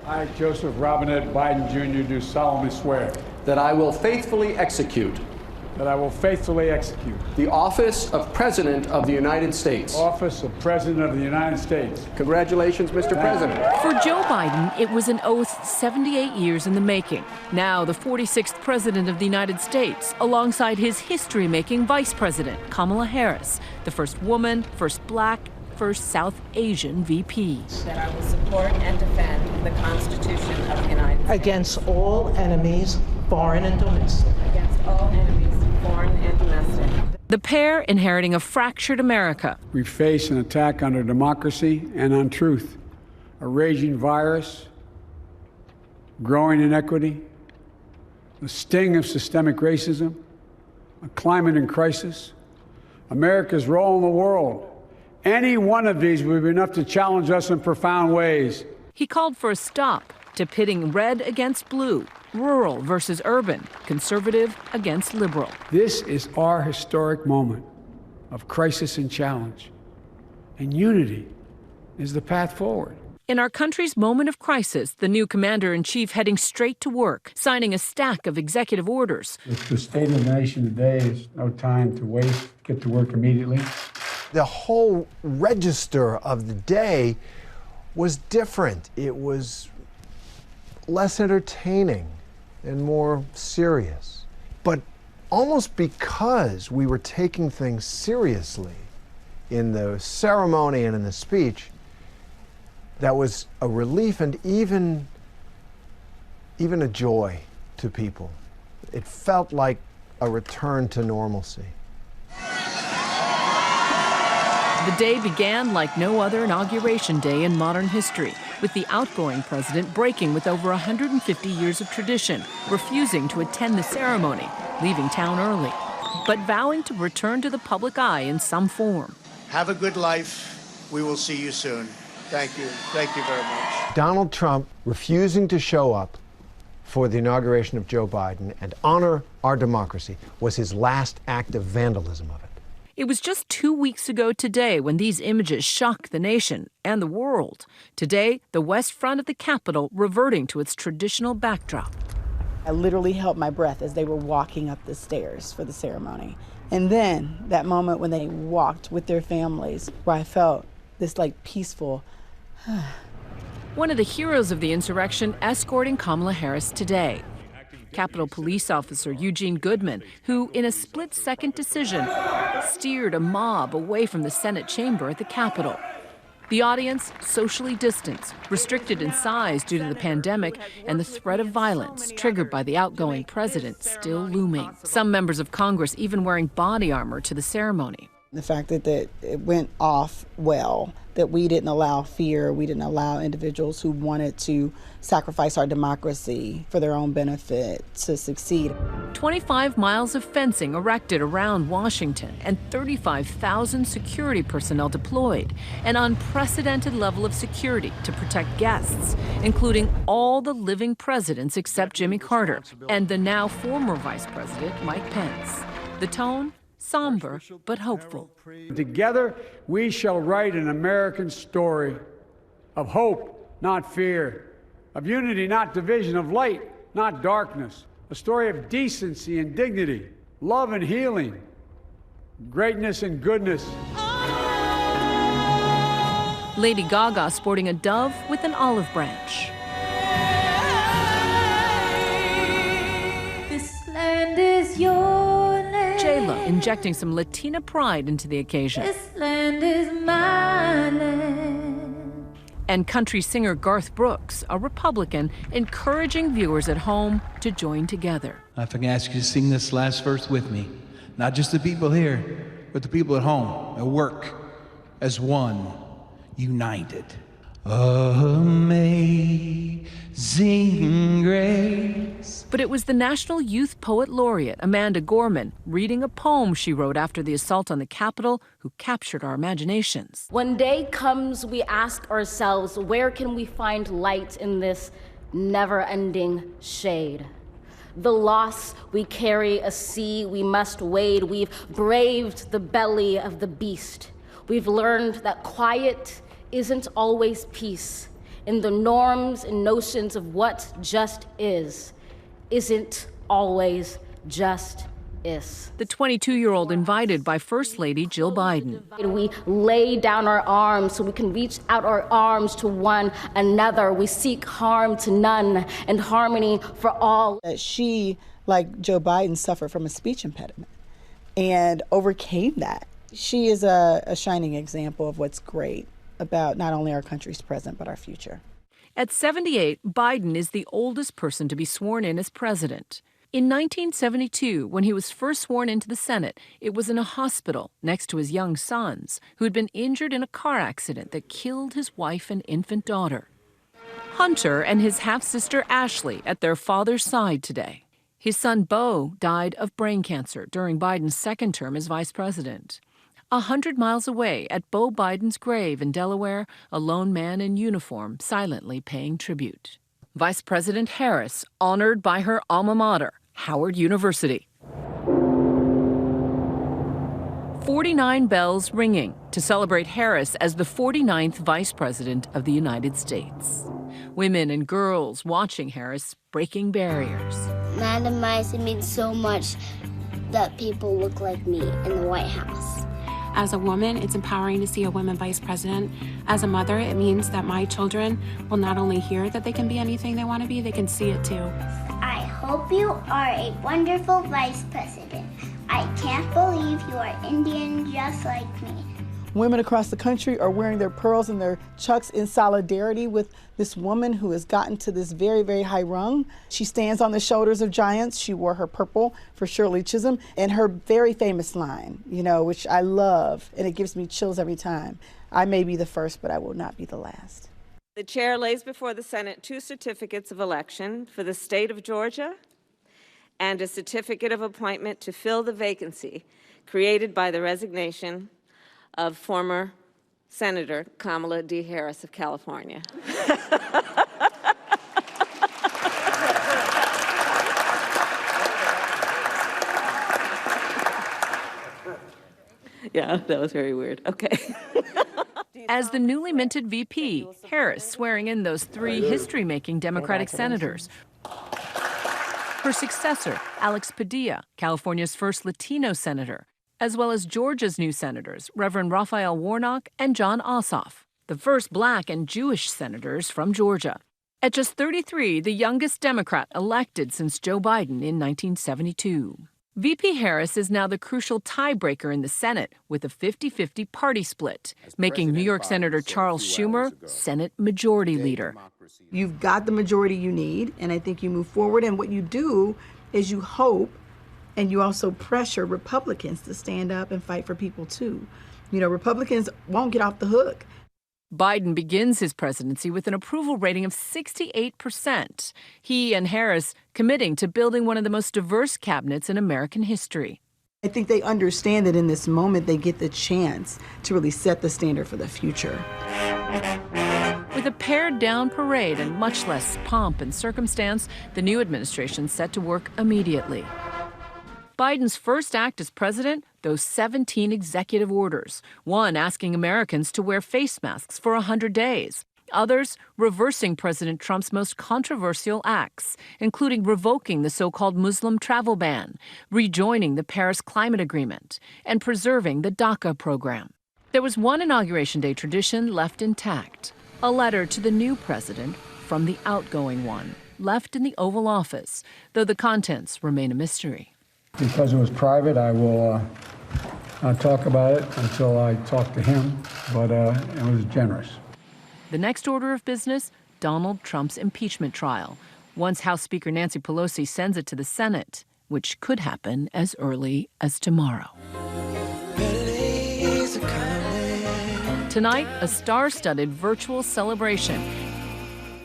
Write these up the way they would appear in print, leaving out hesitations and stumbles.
I, Joseph Robinette Biden Jr., do solemnly swear that I will faithfully execute the office of President of the United States. Office of President of the United States. Congratulations, Mr. President. For Joe Biden, it was an oath 78 years in the making. Now the 46th President of the United States, alongside his history-making Vice President, Kamala Harris, the first woman, first black, first South Asian VP. That I will support and defend the Constitution of the United States. Against all enemies, foreign and domestic. Against all enemies, foreign and domestic. The pair inheriting a fractured America. We face an attack on our democracy and on truth, a raging virus, growing inequity, the sting of systemic racism, a climate in crisis, America's role in the world. Any one of these would be enough to challenge us in profound ways. He called for a stop to pitting red against blue, rural versus urban, conservative against liberal. This is our historic moment of crisis and challenge, and unity is the path forward. In our country's moment of crisis, the new commander-in-chief heading straight to work, signing a stack of executive orders. It's the state of the nation today. Is no time to waste. Get to work immediately. The whole register of the day was different. It was less entertaining and more serious. But almost because we were taking things seriously in the ceremony and in the speech, that was a relief and even a joy to people. It felt like a return to normalcy. The day began like no other inauguration day in modern history, with the outgoing president breaking with over 150 years of tradition, refusing to attend the ceremony, leaving town early, but vowing to return to the public eye in some form. Have a good life. We will see you soon. Thank you. Thank you very much. Donald Trump refusing to show up for the inauguration of Joe Biden and honor our democracy was his last act of vandalism of it. It was just 2 weeks ago today when these images shocked the nation and the world. Today, the west front of the Capitol reverting to its traditional backdrop. I literally held my breath as they were walking up the stairs for the ceremony. And then that moment when they walked with their families, where I felt this peaceful. One of the heroes of the insurrection escorting Kamala Harris today. Capitol Police Officer Eugene Goodman, who, in a split-second decision, steered a mob away from the Senate chamber at the Capitol. The audience socially distanced, restricted in size due to the pandemic and the threat of violence triggered by the outgoing president still looming. Some members of Congress even wearing body armor to the ceremony. The fact that it went off well, that we didn't allow fear, we didn't allow individuals who wanted to sacrifice our democracy for their own benefit to succeed. 25 miles of fencing erected around Washington and 35,000 security personnel deployed, an unprecedented level of security to protect guests, including all the living presidents except Jimmy Carter and the now former Vice President Mike Pence. The tone? Somber but hopeful. Together, we shall write an American story of hope, not fear, of unity, not division, of light, not darkness, a story of decency and dignity, love and healing, greatness and goodness. Lady Gaga sporting a dove with an olive branch. This land is your J-Lo injecting some Latina pride into the occasion. This land is my land. And country singer Garth Brooks, a Republican, encouraging viewers at home to join together. If I can ask you to sing this last verse with me, not just the people here, but the people at home, at work, as one, united. Amazing grace. But it was the National Youth Poet Laureate, Amanda Gorman, reading a poem she wrote after the assault on the Capitol, who captured our imaginations. When day comes, we ask ourselves, where can we find light in this never-ending shade? The loss we carry, a sea we must wade. We've braved the belly of the beast. We've learned that quiet isn't always peace. in the norms and notions of what just is, isn't always just is. The 22-year-old invited by First Lady Jill Biden. We lay down our arms so we can reach out our arms to one another. We seek harm to none and harmony for all. That she, like Joe Biden, suffered from a speech impediment and overcame that. She is a shining example of what's great about not only our country's present, but our future. At 78, Biden is the oldest person to be sworn in as president. In 1972, when he was first sworn into the Senate, it was in a hospital next to his young sons, who had been injured in a car accident that killed his wife and infant daughter. Hunter and his half-sister Ashley at their father's side today. His son Beau died of brain cancer during Biden's second term as vice president. 100 miles away at Beau Biden's grave in Delaware, a lone man in uniform silently paying tribute. Vice President Harris honored by her alma mater, Howard University. 49 bells ringing to celebrate Harris as the 49th Vice President of the United States. Women and girls watching Harris breaking barriers. Madam Mice, it means so much that people look like me in the White House. As a woman, it's empowering to see a woman vice president. As a mother, it means that my children will not only hear that they can be anything they want to be, they can see it too. I hope you are a wonderful vice president. I can't believe you are Indian just like me. Women across the country are wearing their pearls and their chucks in solidarity with this woman who has gotten to this very, very high rung. She stands on the shoulders of giants. She wore her purple for Shirley Chisholm, and her very famous line, which I love, and it gives me chills every time. I may be the first, but I will not be the last. The chair lays before the Senate 2 certificates of election for the state of Georgia and a certificate of appointment to fill the vacancy created by the resignation of former Senator Kamala D. Harris of California. Yeah, that was very weird. Okay. As the newly minted VP, Harris swearing in those 3 history-making Democratic senators. Her successor, Alex Padilla, California's first Latino senator, as well as Georgia's new senators, Reverend Raphael Warnock and John Ossoff, the first Black and Jewish senators from Georgia. At just 33, the youngest Democrat elected since Joe Biden in 1972. VP Harris is now the crucial tiebreaker in the Senate with a 50-50 party split, making New York Senator Charles Schumer Senate Majority Leader. You've got the majority you need, and I think you move forward, and what you do is you hope and you also pressure Republicans to stand up and fight for people too. Republicans won't get off the hook. Biden begins his presidency with an approval rating of 68%. He and Harris committing to building one of the most diverse cabinets in American history. I think they understand that in this moment they get the chance to really set the standard for the future. With a pared-down parade and much less pomp and circumstance, the new administration set to work immediately. Biden's first act as president, those 17 executive orders, one asking Americans to wear face masks for 100 days, others reversing President Trump's most controversial acts, including revoking the so-called Muslim travel ban, rejoining the Paris Climate Agreement, and preserving the DACA program. There was one Inauguration Day tradition left intact, a letter to the new president from the outgoing one, left in the Oval Office, though the contents remain a mystery. Because it was private, I will not talk about it until I talk to him, but it was generous. The next order of business, Donald Trump's impeachment trial, once House Speaker Nancy Pelosi sends it to the Senate, which could happen as early as tomorrow. Tonight, a star-studded virtual celebration,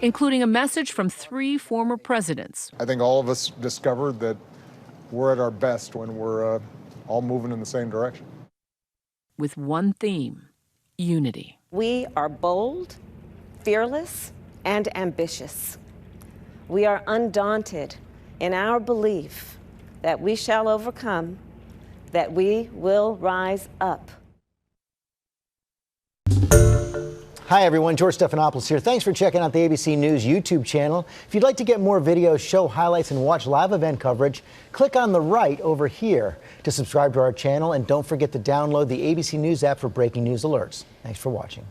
including a message from 3 former presidents. I think all of us discovered that we're at our best when we're all moving in the same direction. With one theme, unity. We are bold, fearless, and ambitious. We are undaunted in our belief that we shall overcome, that we will rise up. Hi, everyone. George Stephanopoulos here. Thanks for checking out the ABC News YouTube channel. If you'd like to get more videos, show highlights, and watch live event coverage, click on the right over here to subscribe to our channel. And don't forget to download the ABC News app for breaking news alerts. Thanks for watching.